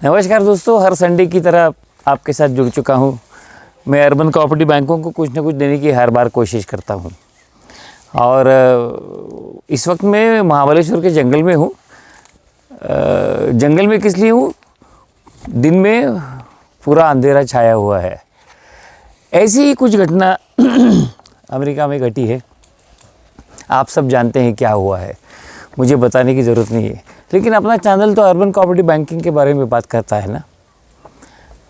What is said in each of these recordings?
नमस्कार दोस्तों, हर संडे की तरह आपके साथ जुड़ चुका हूं। मैं अर्बन कोऑपरेटिव बैंकों को कुछ ना कुछ देने की हर बार कोशिश करता हूं और इस वक्त मैं महाबलेश्वर के जंगल में हूं। जंगल में किस लिए हूं? दिन में पूरा अंधेरा छाया हुआ है। ऐसी ही कुछ घटना अमेरिका में घटी है। आप सब जानते हैं क्या हुआ है, मुझे बताने की ज़रूरत नहीं है। लेकिन अपना चैनल तो अर्बन कोऑपरेटिव बैंकिंग के बारे में बात करता है ना।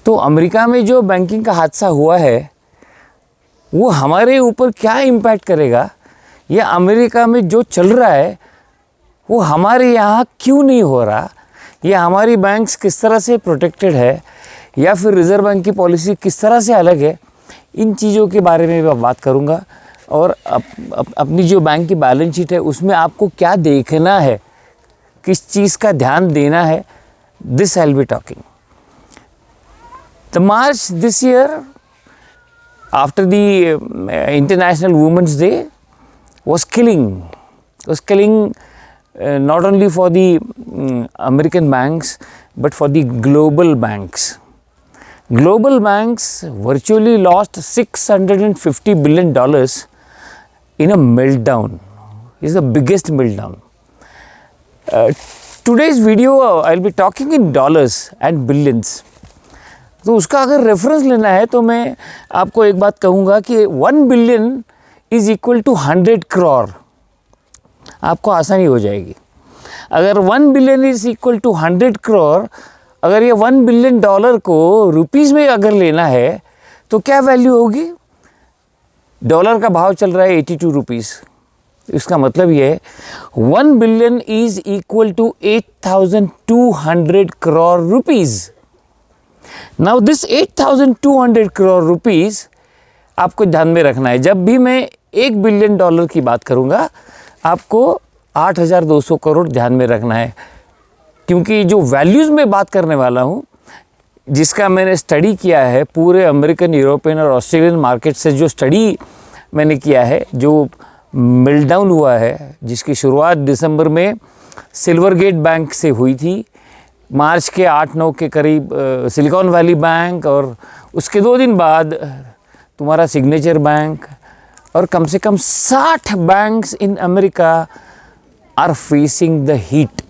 तो अमेरिका में जो बैंकिंग का हादसा हुआ है वो हमारे ऊपर क्या इम्पैक्ट करेगा, या अमेरिका में जो चल रहा है वो हमारे यहाँ क्यों नहीं हो रहा, या हमारी बैंक्स किस तरह से प्रोटेक्टेड है, या फिर रिज़र्व बैंक की पॉलिसी किस तरह से अलग है, इन चीज़ों के बारे में मैं बात करूँगा। और अपनी जो बैंक की बैलेंस शीट है उसमें आपको क्या देखना है, किस चीज़ का ध्यान देना है, this I will be talking. The March this year after the international women's day was killing not only for the American banks but for the global banks. Global banks virtually lost $650 billion in a meltdown. It's the biggest meltdown. Today's video I'll be talking in dollars and billions. तो उसका अगर reference लेना है तो मैं आपको एक बात कहूँगा कि 1 billion is equal to 100 crore. आपको आसानी हो जाएगी। अगर 1 billion is equal to 100 crore, अगर ये $1 बिलियन को रुपीज़ में अगर लेना है तो क्या वैल्यू होगी? डॉलर का भाव चल रहा है 82 रुपीज़। इसका मतलब ये है 1 billion is equal to 8,200 crore rupees. Now this 8,200 crore rupees आपको ध्यान में रखना है। जब भी मैं $1 बिलियन की बात करूंगा आपको 8,200 करोड़ ध्यान में रखना है, क्योंकि जो वैल्यूज़ में बात करने वाला हूं, जिसका मैंने स्टडी किया है पूरे अमेरिकन, यूरोपियन और ऑस्ट्रेलियन मार्केट से जो स्टडी मैंने किया है, जो मेल्टडाउन हुआ है, जिसकी शुरुआत दिसंबर में सिल्वरगेट बैंक से हुई थी, मार्च के 8-9 के करीब सिलिकॉन वैली बैंक, और उसके 2 दिन बाद तुम्हारा सिग्नेचर बैंक, और कम से कम 60 banks in America are facing the heat.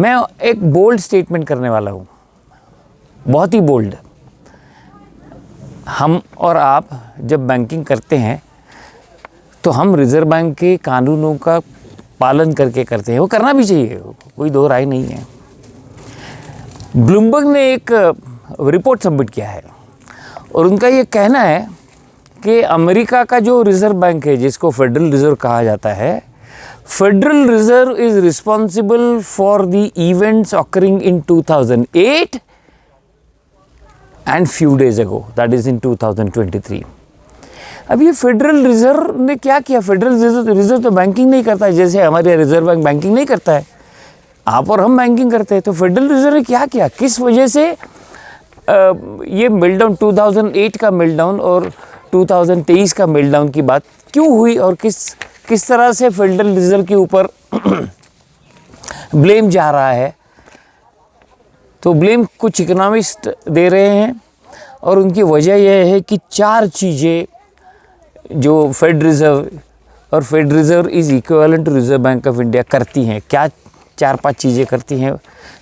मैं एक बोल्ड स्टेटमेंट करने वाला हूँ, बहुत ही बोल्ड। हम और आप जब बैंकिंग करते हैं तो हम रिज़र्व बैंक के कानूनों का पालन करके करते हैं। वो करना भी चाहिए, कोई दो राय नहीं है। ब्लूमबर्ग ने एक रिपोर्ट सबमिट किया है और उनका ये कहना है कि अमेरिका का जो रिज़र्व बैंक है, जिसको फेडरल रिज़र्व कहा जाता है, federal reserve is responsible for the events occurring in 2008 and few days ago, that is in 2023। अब ये फेडरल रिज़र्व ने क्या किया? फेडरल रिज़र्व तो बैंकिंग नहीं करता है, जैसे हमारे रिज़र्व बैंक बैंकिंग नहीं करता है, आप और हम बैंकिंग करते हैं। तो फेडरल रिज़र्व ने क्या किया? किस वजह से ये मेल्टडाउन, 2008 का मेल्टडाउन और 2023 का मेल्टडाउन की बात क्यों हुई, और किस तरह से फेडरल रिज़र्व के ऊपर ब्लेम जा रहा है? तो ब्लेम कुछ इकोनॉमिस्ट दे रहे हैं और उनकी वजह यह है कि 4 चीज़ें जो फेड रिज़र्व, और fed reserve is equivalent to reserve bank of India, करती हैं। क्या 4-5 चीज़ें करती हैं?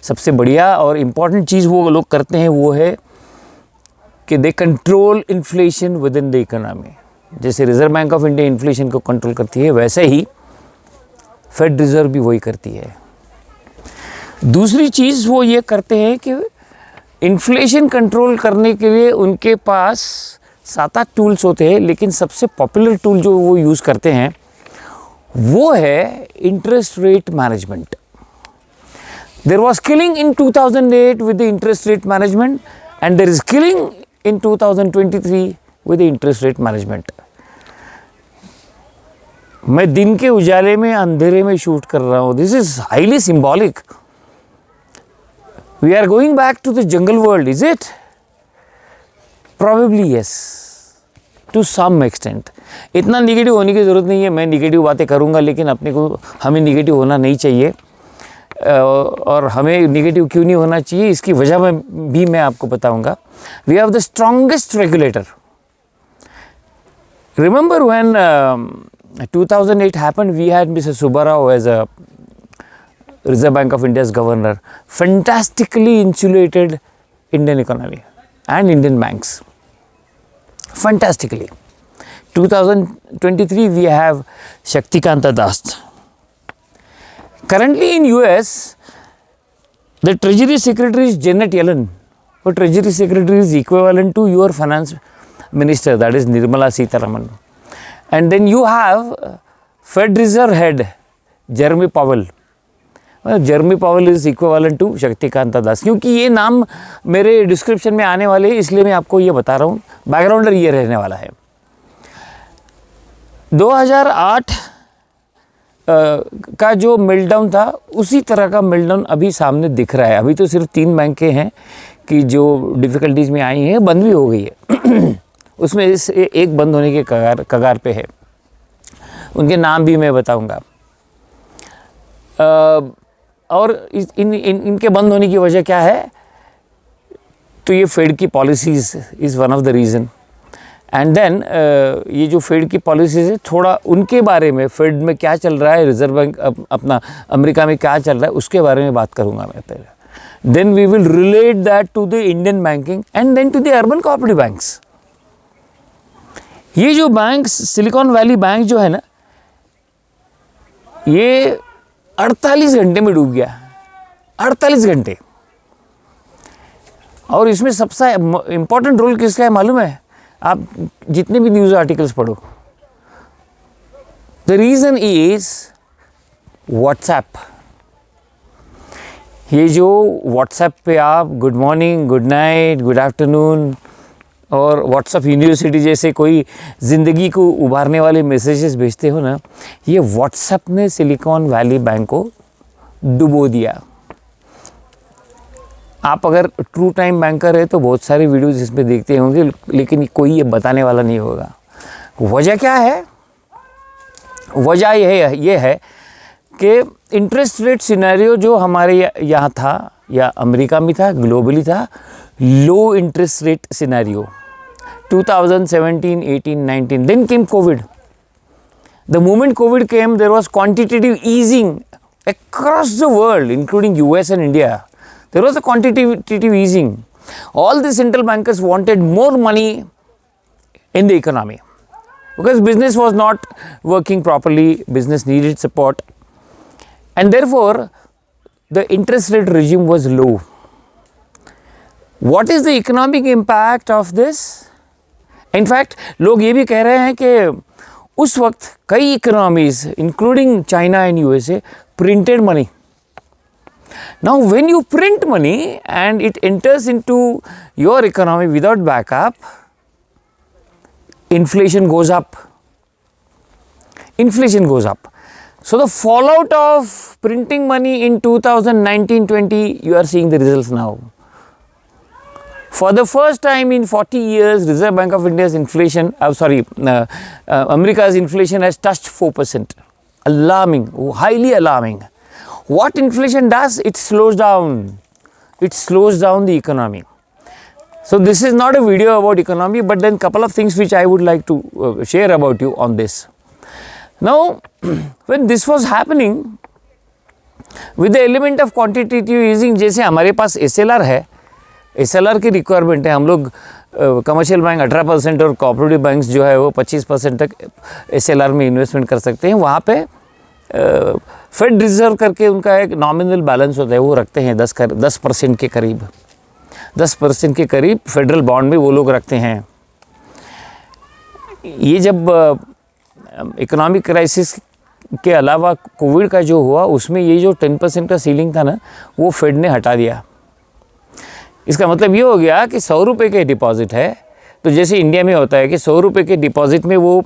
सबसे बढ़िया और इम्पॉर्टेंट चीज़ वो लोग करते हैं वो है कि they control inflation within the economy. जैसे Reserve bank of India inflation को कंट्रोल करती है, वैसे ही फेड रिज़र्व भी वही करती है। दूसरी चीज़ वो ये करते हैं कि इन्फ्लेशन कंट्रोल करने के लिए उनके पास 7-8 टूल्स होते हैं, लेकिन सबसे पॉपुलर टूल जो वो यूज़ करते हैं वो है interest rate management. There was killing in 2008 with the interest rate management and there is killing in 2023 with the interest rate management. मैं दिन के उजाले में अंधेरे में शूट कर रहा हूँ। This is highly symbolic. We are going back to the jungle world, is it? Probably yes, to some extent. इतना निगेटिव होने की ज़रूरत नहीं है। मैं निगेटिव बातें करूँगा, लेकिन अपने को हमें निगेटिव होना नहीं चाहिए। और हमें नेगेटिव क्यों नहीं होना चाहिए, इसकी वजह में भी मैं आपको बताऊंगा. We have the strongest regulator. Remember when 2008 happened, we had Mr. Subbarao as a Reserve Bank of India's governor, fantastically insulated Indian economy and Indian banks. Fantastically. 2023 we have Shaktikanta Das. Currently in US, the Treasury Secretary is Janet Yellen. But Treasury Secretary is equivalent to your Finance Minister, that is Nirmala Sitharaman. And then you have Fed Reserve Head, Jeremy Powell. Jeremy Powell is equivalent to Shaktikanta Das. क्योंकि ये नाम मेरे description में आने वाले हैं, इसलिए मैं आपको ये बता रहा हूँ. बैकग्राउंडर ये रहने वाला है. 2008 का जो मेल्टडाउन था, उसी तरह का मेल्टडाउन अभी सामने दिख रहा है. अभी तो सिर्फ 3 बैंकें हैं कि जो डिफ़िकल्टीज़ में आई हैं, बंद भी हो गई है. उसमें इस एक बंद होने के कगार पे है. उनके नाम भी मैं बताऊंगा. और इनके बंद होने की वजह क्या है, तो ये फेड की policies is one of the reason. And then ये जो फेड की पॉलिसीज़ है, थोड़ा उनके बारे में, फेड में क्या चल रहा है, रिजर्व बैंक अपना अमेरिका में क्या चल रहा है, उसके बारे में बात करूंगा मैं पहले. Then we will relate that to the Indian banking and then to the urban cooperative banks. ये जो बैंक, सिलिकॉन वैली बैंक जो है ना, ये 48 घंटे में डूब गया. 48 घंटे. और इसमें सबसे इम्पोर्टेंट रोल किसका है मालूम है? आप जितने भी न्यूज़ आर्टिकल्स पढ़ो, द रीज़न इज व्हाट्सएप. ये जो व्हाट्सएप पे आप good morning, good night, good afternoon और व्हाट्सएप यूनिवर्सिटी जैसे कोई ज़िंदगी को उभारने वाले मैसेजेस भेजते हो ना, ये व्हाट्सएप ने सिलिकॉन वैली बैंक को डुबो दिया. आप अगर ट्रू टाइम बैंकर है तो बहुत सारे वीडियोस इस पे देखते होंगे, लेकिन कोई ये बताने वाला नहीं होगा. वजह क्या है? वजह ये है कि इंटरेस्ट रेट सिनेरियो जो हमारे यहाँ था, या अमेरिका में था, ग्लोबली था, लो interest rate scenario. 2017, 18, 19, then came COVID. The moment COVID came, there was quantitative easing across the world, including US and India. There was a quantitative easing. All the central bankers wanted more money in the economy because business was not working properly, business needed support, and therefore the interest rate regime was low. What is the economic impact of this? In fact, लोग ये भी कह रहे हैं कि उस वक्त कई economies including China and USA printed money. Now when you print money and it enters into your economy without backup, inflation goes up. Inflation goes up. So the fallout of printing money in 2019-20, you are seeing the results now. For the first time in 40 years, Reserve Bank of India's inflation, America's inflation has touched 4%. Alarming, highly alarming. What inflation does? It slows down. It slows down the economy. So this is not a video about economy, but then couple of things which I would like to share about you on this. Now, when this was happening, with the element of quantitative easing, जैसे हमारे पास SLR है, SLR की requirement है. हम लोग commercial bank 18% और cooperative banks जो है वो 25% तक SLR में इन्वेस्टमेंट कर सकते हैं. वहाँ पे फेड रिजर्व करके उनका एक नॉमिनल बैलेंस होता है, वो रखते हैं 10% के करीब. 10% के करीब फेडरल बॉन्ड में वो लोग रखते हैं. ये जब इकोनॉमिक क्राइसिस के अलावा कोविड का जो हुआ, उसमें ये जो 10% का सीलिंग था ना, वो फेड ने हटा दिया. इसका मतलब ये हो गया कि 100 रुपये के डिपॉजिट है, तो जैसे इंडिया में होता है कि 100 रुपये के डिपॉजिट में वो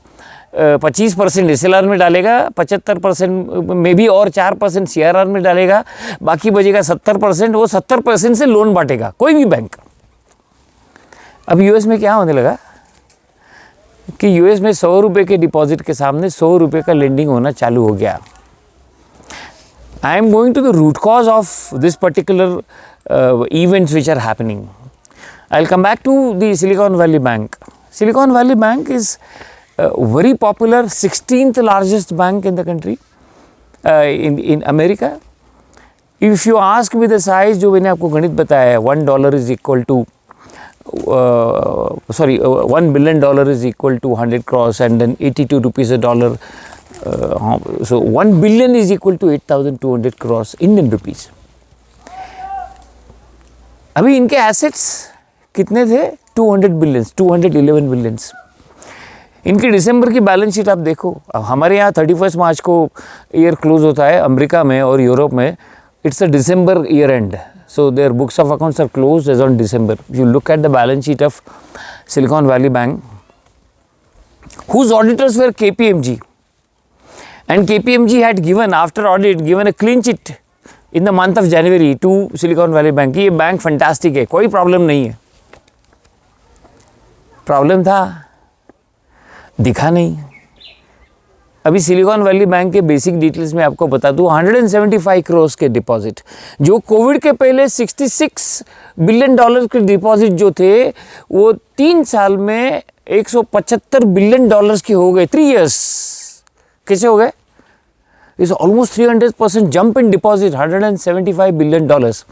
25% SLR में डालेगा, 75% में भी और 4% CRR में डालेगा, बाकी बचेगा 70%. वो 70% से लोन बांटेगा कोई भी बैंक. अब यूएस में क्या होने लगा कि यूएस में 100 रुपये के डिपॉजिट के सामने 100 रुपये का लेंडिंग होना चालू हो गया. I am going to the root cause of this particular events which are happening. I'll come back to the Silicon Valley Bank. Silicon Valley Bank is very popular, 16th largest bank in the country, in America. If you ask me the size, जो मैंने आपको गणित बताया है, $1 is equal to $1 billion is equal to 100 crores, and then 82 rupees a dollar. So 1 billion is equal to 8,200 crores Indian rupees. अभी इनके assets कितने थे? 200 billions, 211 billions. इनकी दिसंबर की बैलेंस शीट आप देखो. अब हमारे यहाँ 31 मार्च को ईयर क्लोज होता है, अमेरिका में और यूरोप में it's a December year and. So their books of accounts are closed as on December. If you look at the balance sheet of Silicon Valley Bank, whose auditors were KPMG, and KPMG had given, after audit, given a clean sheet in the month of January to Silicon Valley Bank. ये bank fantastic है, कोई problem नहीं है. Problem था, दिखा नहीं. अभी silicon Valley bank के बेसिक डिटेल्स में आपको बता दूं, 175 करोड़ के डिपॉजिट, जो कोविड के पहले 66 बिलियन डॉलर के डिपॉजिट जो थे, वो 3 साल में 175 बिलियन डॉलर्स के हो गए. 3 years. कैसे हो गए? It's almost 300% jump in deposit, 175 billion dollars.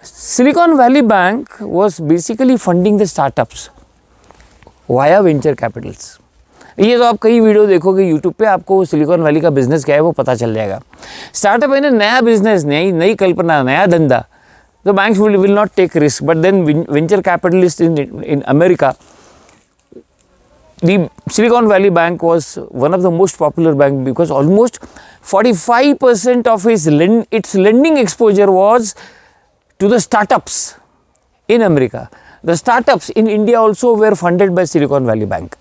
Silicon Valley bank was basically funding the startups via venture Capitals. ये तो आप कई वीडियो देखोगे यूट्यूब पे, आपको सिलिकॉन वैली का बिजनेस क्या है वो पता चल जाएगा. स्टार्टअप है ना, नया बिजनेस, नई कल्पना, नया धंधा. तो banks will not take risk, but then venture capitalist in America, the Silicon Valley Bank was one of the most popular bank because almost 45% of its lending exposure was to the startups in America. The startups in India also were funded by Silicon Valley Bank.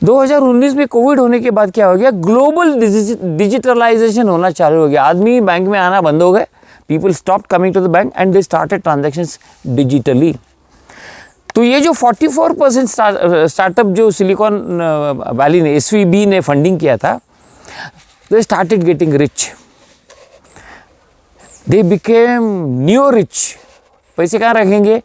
2019 में Covid होने के बाद क्या हो गया? Global digitalisation होना चालू हो गया. आदमी बैंक में आना बंद हो गए. People stop coming to the bank and they started transactions digitally. तो ये जो 44% स्टार्टअप जो सिलिकॉन वैली ने, SVB ने फंडिंग किया था, they started getting rich. They became new rich. पैसे कहाँ रखेंगे?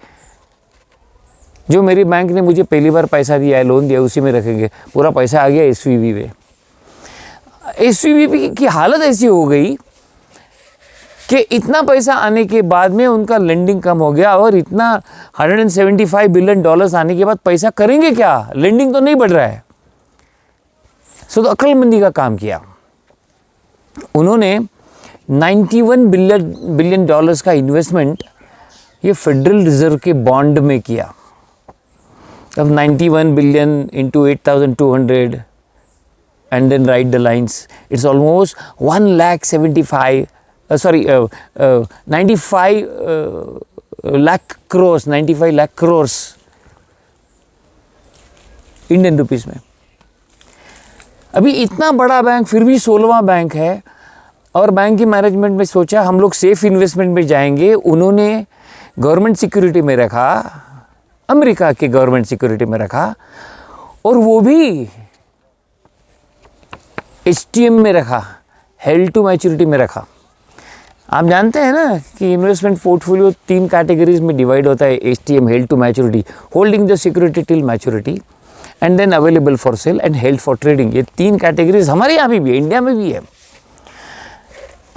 जो मेरी बैंक ने मुझे पहली बार पैसा दिया है, लोन दिया, उसी में रखेंगे. पूरा पैसा आ गया SVB में. SVB की हालत ऐसी हो गई कि इतना पैसा आने के बाद में उनका लेंडिंग कम हो गया, और इतना 175 बिलियन डॉलर्स आने के बाद पैसा करेंगे क्या? लेंडिंग तो नहीं बढ़ रहा है. तो अक्लमंदी का काम किया उन्होंने. 91 बिलियन डॉलर्स का इन्वेस्टमेंट ये फेडरल रिजर्व के बॉन्ड में किया. अब 91 billion into 8,200 and then write the lines, it's almost 1,75,000 95 lakh crores, 95 lakh crores Indian rupees में. अभी इतना बड़ा बैंक, फिर भी 16वां बैंक है. और बैंक की मैनेजमेंट में सोचा हम लोग सेफ इन्वेस्टमेंट में जाएंगे. उन्होंने गवर्नमेंट सिक्योरिटी में रखा, अमेरिका के गवर्नमेंट सिक्योरिटी में रखा, और वो भी HTM में रखा, हेल्ड टू मैच्योरिटी में रखा. आप जानते हैं ना कि इन्वेस्टमेंट पोर्टफोलियो 3 कैटेगरीज में डिवाइड होता है. HTM, held to maturity, holding the security till maturity, and then available for sale, and held for trading. ये 3 कैटेगरीज हमारे यहाँ भी है, इंडिया में भी है.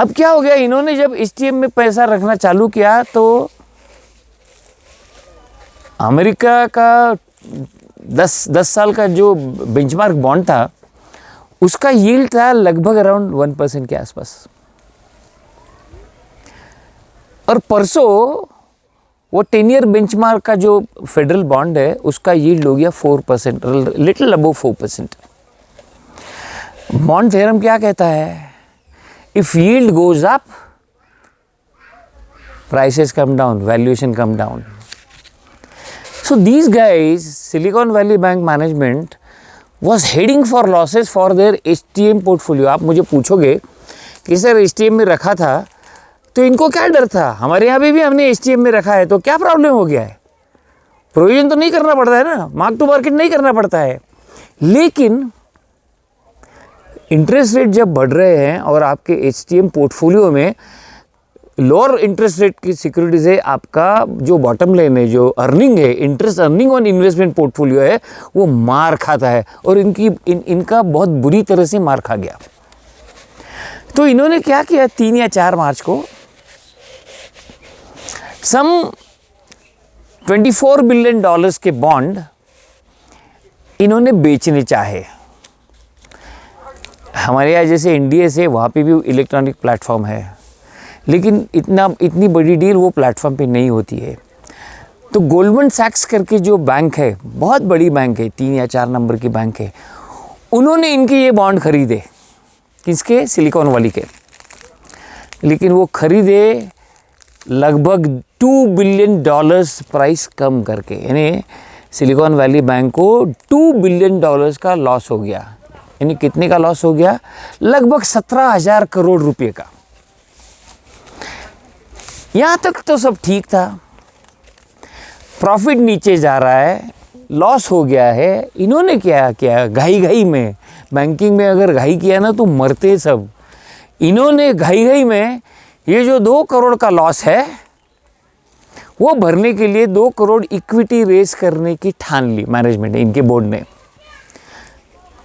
अब क्या हो गया, इन्होंने जब HTM में पैसा रखना चालू किया तो अमेरिका का 10 साल का जो बेंचमार्क बॉन्ड था, उसका यील्ड था लगभग अराउंड 1% के आसपास. और परसों वो 10 ईयर बेंचमार्क का जो फेडरल बॉन्ड है, उसका यील्ड हो गया 4%, लिटिल अबव 4%. बॉन्ड थ्योरम क्या कहता है? If yield goes up, prices come down, valuation come down. So these guys, Silicon Valley Bank management was heading for losses for their HTM portfolio. आप मुझे पूछोगे कि सर HTM में रखा था तो इनको क्या डर था? हमारे यहाँ भी हमने HTM में रखा है, तो क्या प्रॉब्लम हो गया है? प्रोविजन तो नहीं करना पड़ता है ना, मार्क टू मार्केट नहीं करना पड़ता है. लेकिन इंटरेस्ट रेट जब बढ़ रहे हैं और आपके HTM पोर्टफोलियो में लोअर इंटरेस्ट रेट की सिक्योरिटीज है, आपका जो बॉटम लाइन है, जो अर्निंग है, interest earning on investment portfolio है, वो मार खाता है और इनका बहुत बुरी तरह से मार खा गया। तो इन्होंने क्या किया, 3 या 4 मार्च को सम $24 बिलियन के बॉन्ड इन्होंने बेचने चाहे। हमारे यहाँ जैसे इंडिया से वहाँ पे भी इलेक्ट्रॉनिक प्लेटफॉर्म है, लेकिन इतनी बड़ी डील वो प्लेटफॉर्म पे नहीं होती है। तो गोल्डमन सैक्स करके जो बैंक है, बहुत बड़ी बैंक है, 3 या 4 नंबर की बैंक है, उन्होंने इनके ये बॉन्ड खरीदे। किसके? सिलिकॉन वैली के। लेकिन वो खरीदे लगभग $2 बिलियन प्राइस कम करके, यानी सिलिकॉन वैली बैंक को $2 बिलियन का लॉस हो गया। यानी कितने का लॉस हो गया? लगभग 17,000 करोड़ रुपए का। यहां तक तो सब ठीक था, प्रॉफिट नीचे जा रहा है, लॉस हो गया है। इन्होंने क्या किया, घाई में, बैंकिंग में अगर घाई किया ना तो मरते सब। इन्होंने घाई में ये जो 2 करोड़ का लॉस है वो भरने के लिए 2 करोड़ इक्विटी रेस करने की ठान ली मैनेजमेंट ने, इनके बोर्ड ने।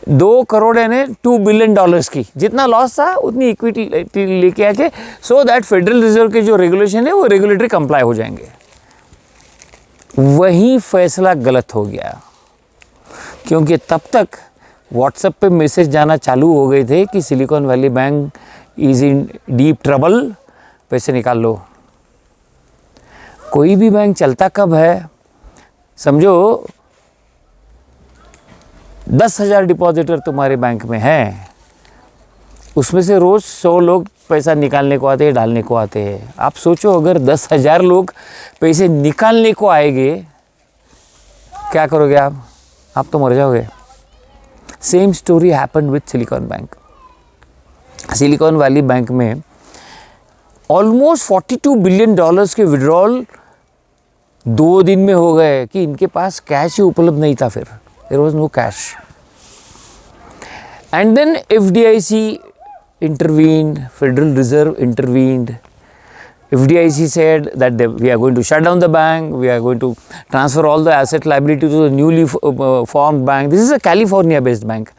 2 करोड़ यानी $2 बिलियन की, जितना लॉस था उतनी इक्विटी लेके आके, सो दैट फेडरल रिजर्व के जो रेगुलेशन है वो रेगुलेटरी कंप्लाई हो जाएंगे। वही फैसला गलत हो गया, क्योंकि तब तक व्हाट्सएप पे मैसेज जाना चालू हो गए थे कि silicon Valley bank is in deep trouble, पैसे निकाल लो। कोई भी बैंक चलता कब है, समझो 10,000 डिपॉजिटर तुम्हारे बैंक में हैं, उसमें से रोज़ 100 लोग पैसा निकालने को आते हैं, डालने को आते हैं। आप सोचो अगर 10,000 लोग पैसे निकालने को आएंगे, क्या करोगे आप तो मर जाओगे। Same story happened with silicon bank. Silicon Valley bank में ऑलमोस्ट $42 बिलियन के विड्रॉल 2 दिन में हो गए कि इनके पास कैश ही उपलब्ध नहीं था। फिर there was no cash, and then FDIC intervened, Federal Reserve intervened. FDIC said that we are going to shut down the bank, we are going to transfer all the asset liability to the newly formed bank. This is a California based bank.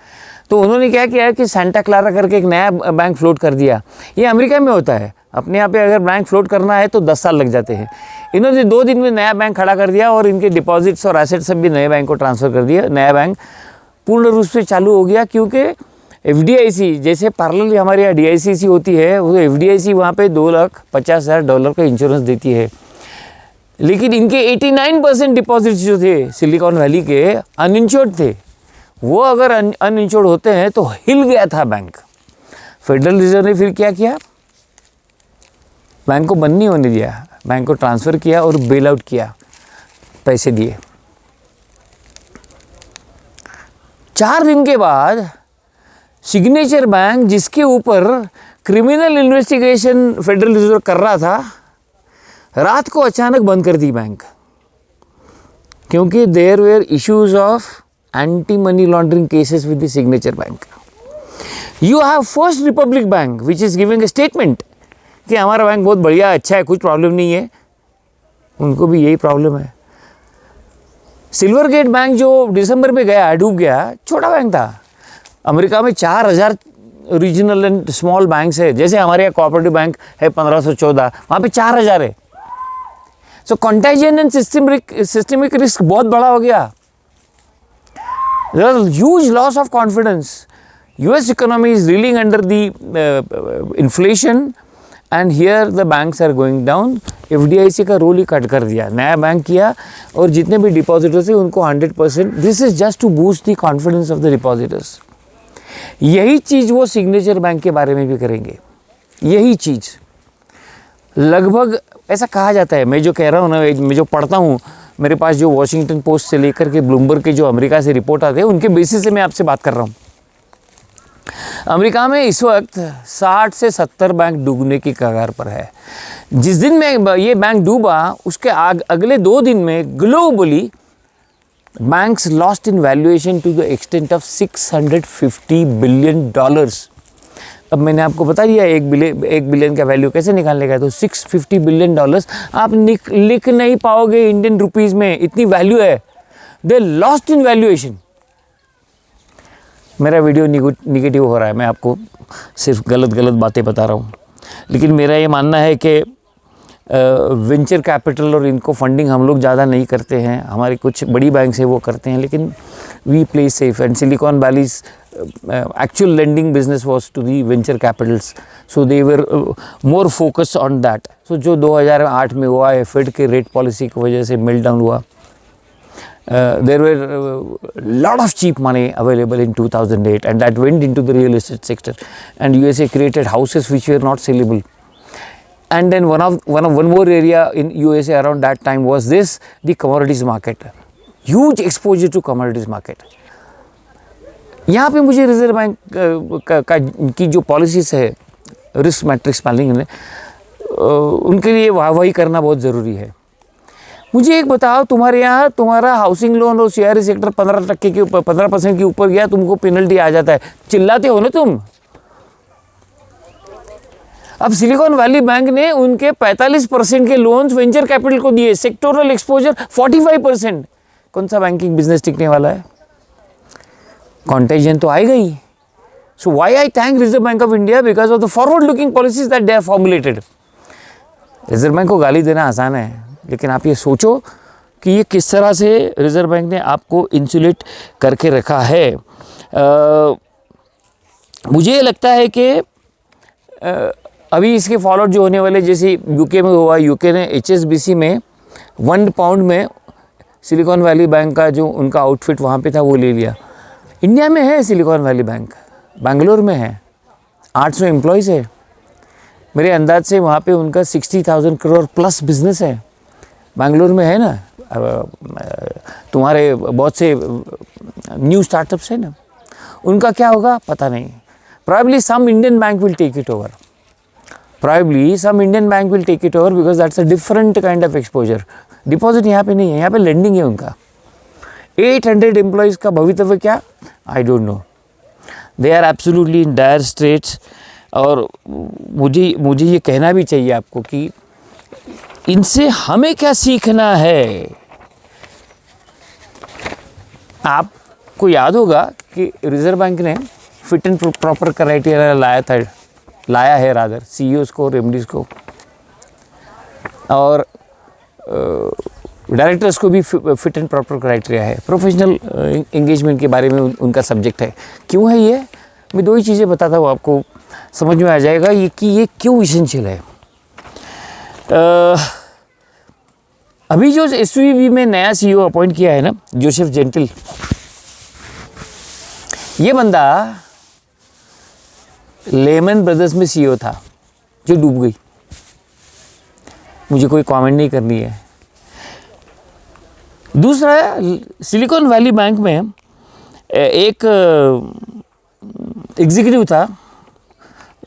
तो उन्होंने क्या किया कि Santa Clara करके एक नया bank float कर दिया। ये अमेरिका में होता है, अपने यहाँ पे अगर बैंक फ्लोट करना है तो 10 साल लग जाते हैं। इन्होंने 2 दिन में नया बैंक खड़ा कर दिया और इनके डिपॉजिट्स और एसेट्स सब भी नए बैंक को ट्रांसफ़र कर दिया। नया बैंक पूर्ण रूप से चालू हो गया, क्योंकि FDIC जैसे पैरेलल हमारे यहाँ DICC होती है, वो FDIC वहाँ पे $2,50,000 का इंश्योरेंस देती है। लेकिन इनके 89% डिपॉजिट्स जो थे सिलिकॉन वैली के अनइंश्योर्ड थे। वो अगर अनइंश्योर्ड होते हैं तो हिल गया था बैंक। फेडरल रिजर्व ने फिर क्या किया, बैंक को बंद नहीं होने दिया, बैंक को ट्रांसफ़र किया और बेल आउट किया, पैसे दिए। 4 दिन के बाद सिग्नेचर बैंक, जिसके ऊपर क्रिमिनल इन्वेस्टिगेशन फेडरल रिजर्व कर रहा था, रात को अचानक बंद कर दी बैंक, क्योंकि there were issues of anti money laundering cases with the signature bank. You have first republic bank which is giving a statement कि हमारा बैंक बहुत बढ़िया अच्छा है, कुछ प्रॉब्लम नहीं है। उनको भी यही प्रॉब्लम है। सिल्वर गेट बैंक जो दिसंबर में गया, डूब गया, छोटा बैंक था। अमेरिका में 4,000 रीजनल एंड स्मॉल बैंक्स है, जैसे हमारे यहाँ कोऑपरेटिव बैंक है 1514, वहाँ पे 4,000 है। सो कंटेजियन एंड सिस्टमिक रिस्क बहुत बड़ा हो गया। There was a huge loss of confidence. US economy is reeling under the inflation and here the banks are going down. FDIC का रोल ही कट कर दिया, नया बैंक किया और जितने भी डिपॉजिटर्स हैं उनको 100%, this is just to boost the confidence of the depositors. यही चीज़ वो सिग्नेचर बैंक के बारे में भी करेंगे। यही चीज़ लगभग ऐसा कहा जाता है। मैं जो कह रहा हूँ ना, मैं जो पढ़ता हूँ, मेरे पास जो वॉशिंगटन पोस्ट से लेकर के ब्लूमबर्ग के जो अमेरिका से रिपोर्ट आते हैं, उनके बेसिस से मैं आपसे बात कर रहा हूँ। अमेरिका में इस वक्त 60 से 70 बैंक डूबने की कगार पर है। जिस दिन में ये बैंक डूबा, उसके अगले 2 दिन में globally banks lost in valuation to the extent of $650 billion. अब मैंने आपको बता दिया एक बिलियन का वैल्यू कैसे निकालने का है, तो $650 बिलियन आप लिख नहीं पाओगे इंडियन रुपीज़ में, इतनी वैल्यू है. They lost in valuation. मेरा वीडियो निगेटिव हो रहा है, मैं आपको सिर्फ गलत बातें बता रहा हूँ, लेकिन मेरा ये मानना है कि वेंचर कैपिटल और इनको फंडिंग हम लोग ज़्यादा नहीं करते हैं, हमारी कुछ बड़ी बैंक से वो करते हैं, लेकिन we play safe. And Silicon Valley's actual lending business was to the venture capitals, so they were more focus on that. So जो 2008 में हुआ है फेड के रेट पॉलिसी की वजह से मेल्ट डाउन हुआ, there were lot of cheap money available in 2008 and that went into the real estate sector, and USA created houses which were not sellable. And then one more area in USA around that time was this, the commodities market. Huge exposure to commodities market. यहाँ पे मुझे reserve bank की जो policies है risk matrix planning में, उनके लिए वही करना बहुत ज़रूरी है. मुझे एक बताओ, तुम्हारे यहाँ तुम्हारा हाउसिंग लोन और शेयर सेक्टर 15% के ऊपर गया, तुमको पेनल्टी आ जाता है, चिल्लाते हो ना तुम. अब सिलिकॉन वैली बैंक ने उनके 45% के लोन्स वेंचर कैपिटल को दिए, सेक्टोरल एक्सपोजर 45%. कौन सा बैंकिंग बिजनेस टिकने वाला है? कॉन्टेजन तो आएगा ही. So why I thank Reserve Bank of India, because of the forward looking policies that they have formulated. Reserve Bank को गाली देना आसान है, लेकिन आप ये सोचो कि ये किस तरह से रिजर्व बैंक ने आपको इंसुलेट करके रखा है. मुझे लगता है कि अभी इसके फॉलोआउट जो होने वाले, जैसे यूके में हुआ, यूके ने HSBC में 1 पाउंड में सिलिकॉन वैली बैंक का जो उनका आउटफिट वहाँ पे था वो ले लिया. इंडिया में है सिलिकॉन वैली बैंक, बेंगलोर में है, 800 एम्प्लॉयज़ है. मेरे अंदाज से वहाँ पे उनका 60,000 करोड़ प्लस बिजनेस है. बेंगलोर में है ना, तुम्हारे बहुत से न्यू स्टार्टअप्स है ना, उनका क्या होगा पता नहीं. Probably some Indian bank will take it over. Because that's a different kind of exposure. Deposit यहाँ पे नहीं है, यहाँ पे लेंडिंग है उनका. 800 एम्प्लॉयज़ का भवितव्य क्या, I don't know. They are absolutely in dire straits. और मुझे ये कहना भी चाहिए आपको कि इनसे हमें क्या सीखना है. आपको याद होगा कि रिजर्व बैंक ने फिट एंड प्रॉपर क्राइटेरिया लाया है रादर CEOs को और MDs को, और डायरेक्टर्स को भी फिट एंड प्रॉपर क्राइटेरिया है. प्रोफेशनल एंगेजमेंट के बारे में उनका सब्जेक्ट है. क्यों है ये, मैं 2 ही चीज़ें बताता हूँ, आपको समझ में आ जाएगा ये कि ये क्यों इसेंशियल है. अभी जो SVB में नया CEO अपॉइंट किया है ना, जोसेफ जेंटल, ये बंदा लेमन ब्रदर्स में CEO था जो डूब गई. मुझे कोई कमेंट नहीं करनी है. दूसरा, सिलिकॉन वैली बैंक में एक एग्जीक्यूटिव था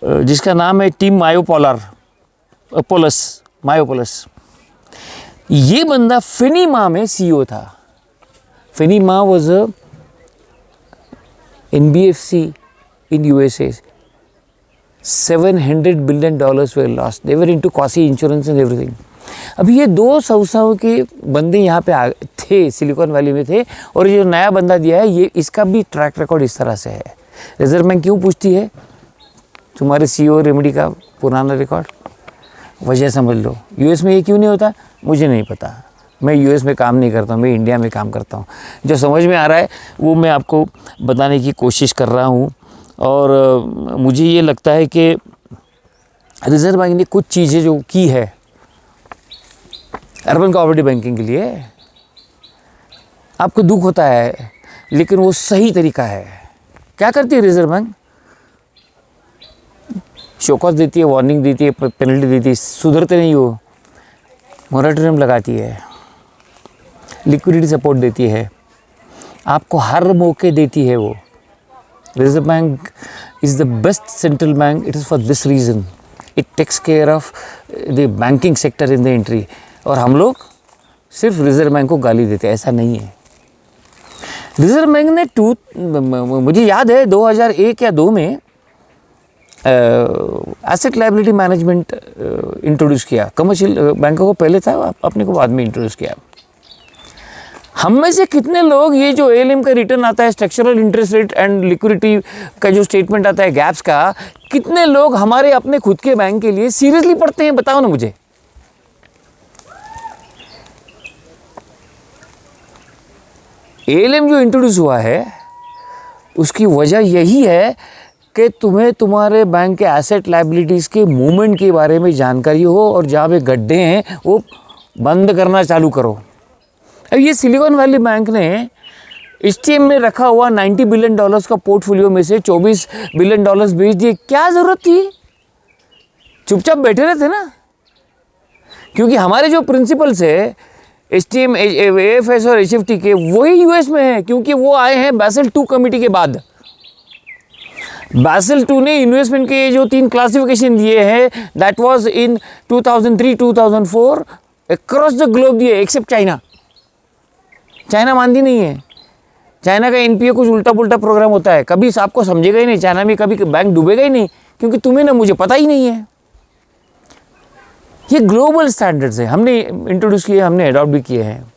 जिसका नाम है टीम मायोपोलस. ये बंदा फिनीमा में CEO था. Finima was a NBFC in USA. $700 billion were lost. They were into quasi insurance and everything. अभी ये 2 संस्थाओं के बंदे यहाँ पे थे, सिलिकॉन वैली में थे, और ये जो नया बंदा दिया है, ये इसका भी ट्रैक रिकॉर्ड इस तरह से है. रिजर्व बैंक क्यों पूछती है तुम्हारे CEO और MD का पुराना रिकॉर्ड? वजह समझ लो. US में ये क्यों नहीं होता मुझे नहीं पता, मैं US में काम नहीं करता हूँ, मैं इंडिया में काम करता हूँ. जो समझ में आ रहा है वो मैं आपको बताने की कोशिश कर रहा हूँ. और मुझे ये लगता है कि रिजर्व बैंक ने कुछ चीज़ें जो की है अर्बन कोऑपरेटिव बैंकिंग के लिए, आपको दुख होता है, लेकिन वो सही तरीका है. क्या करती है रिजर्व बैंक? शोकॉज देती है, वार्निंग देती है, पेनल्टी देती है, सुधरते नहीं हो, मोरेटोरियम लगाती है, लिक्विडिटी सपोर्ट देती है, आपको हर मौके देती है. वो reserve bank is the best central bank. It is for this reason, it takes care of the banking sector in the entry. और हम लोग सिर्फ रिजर्व बैंक को गाली देते हैं, ऐसा नहीं है. रिजर्व बैंक ने मुझे याद है 2001 या 2 में एसेट लायबिलिटी मैनेजमेंट इंट्रोड्यूस किया। कमर्शियल बैंकों को पहले था, अपने को बाद में इंट्रोड्यूस किया। हम में से कितने लोग ये जो एएलएम का रिटर्न आता है, structural interest rate and liquidity का जो स्टेटमेंट आता है गैप्स का, कितने लोग हमारे अपने खुद के बैंक के लिए सीरियसली पढ़ते हैं? बताओ ना मुझे। एएलएम जो इंट्रोड्यूस हुआ है उसकी वजह यही है कि तुम्हें तुम्हारे बैंक के एसेट लायबिलिटीज़ के मूवमेंट के बारे में जानकारी हो और जहाँ पे गड्ढे हैं वो बंद करना चालू करो। अब ये सिलिकॉन वैली बैंक ने एचटीएम में रखा हुआ $90 बिलियन का पोर्टफोलियो में से $24 बिलियन बेच दिए। क्या ज़रूरत थी? चुपचाप बैठे रहते ना। क्योंकि हमारे जो प्रिंसिपल्स है एचटीएम, एएफएस और एचएफटी के, वही यूएस में है, क्योंकि वो आए हैं बैसल 2 कमेटी के बाद। बैसल 2 ने इन्वेस्टमेंट के जो 3 क्लासिफिकेशन दिए हैं, that was in 2003-2004 across the globe दिए, एक्सेप्ट चाइना। चाइना मानती नहीं है। चाइना का एनपीए कुछ उल्टा पुल्टा प्रोग्राम होता है, कभी आपको समझेगा ही नहीं। चाइना में कभी बैंक डूबेगा ही नहीं, क्योंकि तुम्हें ना मुझे पता ही नहीं है। ये ग्लोबल स्टैंडर्ड्स है, हमने इंट्रोड्यूस किए, हमने अडॉप्ट भी किए हैं।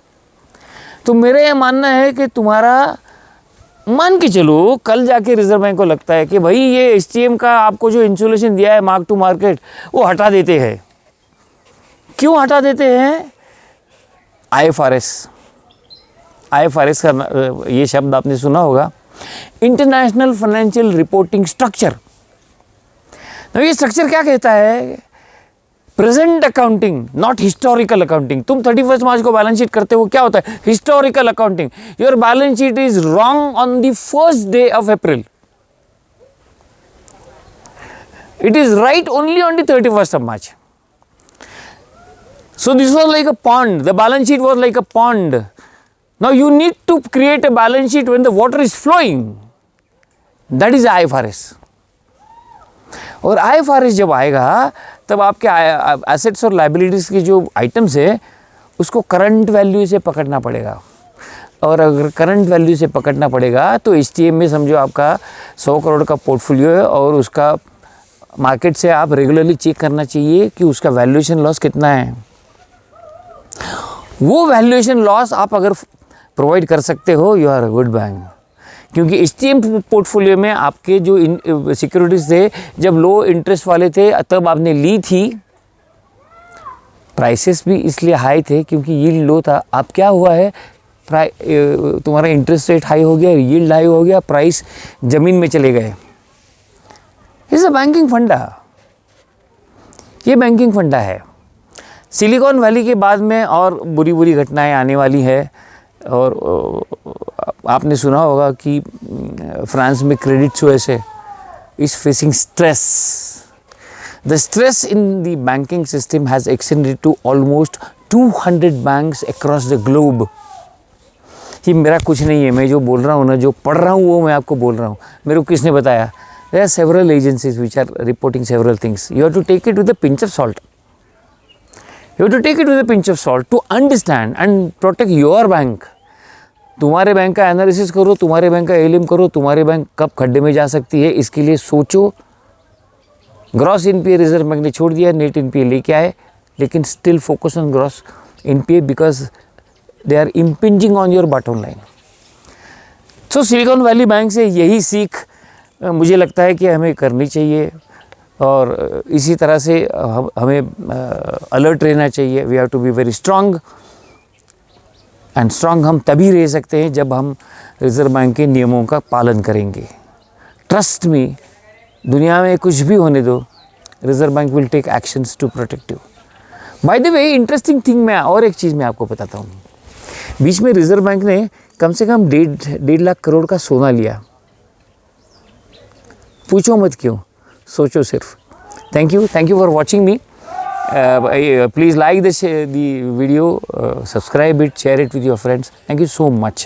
तो मेरा यह मानना है कि तुम्हारा मान के चलो कल जाके रिजर्व बैंक को लगता है कि भाई ये एचटीएम का आपको जो इंसुलेशन दिया है मार्क टू मार्केट, वो हटा देते हैं। क्यों हटा देते हैं? आईएफआरएस का ये शब्द आपने सुना होगा, इंटरनेशनल फाइनेंशियल रिपोर्टिंग स्ट्रक्चर। ये स्ट्रक्चर क्या कहता है? Present accounting, not historical accounting. तुम 31 मार्च को बैलेंस शीट करते हो, क्या होता है? Historical accounting. Your balance sheet is wrong on the first day of April, it is right only on the 31st of March. So this was like a pond, the balance sheet was like a pond. Now you need to create a balance sheet when the water is flowing. That is IFRS. और IFRS जब आएगा तब आपके assets और liabilities के जो items है उसको करंट वैल्यू से पकड़ना पड़ेगा। और अगर करंट वैल्यू से पकड़ना पड़ेगा तो एचटीएम में समझो आपका 100 करोड़ का पोर्टफोलियो है और उसका मार्केट से आप रेगुलरली चेक करना चाहिए कि उसका वैल्यूएशन लॉस कितना है। वो वैल्यूएशन लॉस आप अगर प्रोवाइड कर सकते हो, you are a good bank. क्योंकि एचटीएम पोर्टफोलियो में आपके जो सिक्योरिटीज़ थे जब लो इंटरेस्ट वाले थे तब आपने ली थी, प्राइसेस भी इसलिए हाई थे क्योंकि यील्ड लो था। अब क्या हुआ है, तुम्हारा इंटरेस्ट रेट हाई हो गया, यील्ड हाई हो गया, प्राइस ज़मीन में चले गए। इस अ बैंकिंग फंडा, ये बैंकिंग फंडा है। सिलिकॉन वैली के बाद में और बुरी बुरी घटनाएं आने वाली है। और आपने सुना होगा कि फ्रांस में क्रेडिट सुइस है is facing stress. The stress in the banking system has extended to almost 200 banks across the globe. ये मेरा कुछ नहीं है, मैं जो बोल रहा हूँ ना, जो पढ़ रहा हूँ वो मैं आपको बोल रहा हूँ। मेरे को किसने बताया? There are several agencies which are reporting several things. You have to take it with a pinch of salt. You have to take it with a pinch of salt to understand and protect your bank. तुम्हारे bank का analysis करो, तुम्हारे bank का एलिम करो, तुम्हारे bank कब खड्डे में जा सकती है इसके लिए सोचो। ग्रॉस एनपीए रिजर्व बैंक ने छोड़ दिया, नेट एनपीए लेके आए, लेकिन still focus on gross NPA because they are impinging on your bottom line. So Silicon Valley Bank से यही सीख मुझे लगता है कि हमें करनी चाहिए और इसी तरह से हमें अलर्ट रहना चाहिए। We have to be very strong, and strong हम तभी रह सकते हैं जब हम रिजर्व बैंक के नियमों का पालन करेंगे। ट्रस्ट मी, दुनिया में कुछ भी होने दो, reserve bank will take actions to protect you. By the way, interesting thing मैं और एक चीज़ मैं आपको बताता हूँ। बीच में रिजर्व बैंक ने कम से कम 1.5 लाख करोड़ का सोना लिया। पूछो मत क्यों, सोचो सिर्फ। Thank you for watching me. Please like the video, subscribe it, share it with your friends. Thank you so much.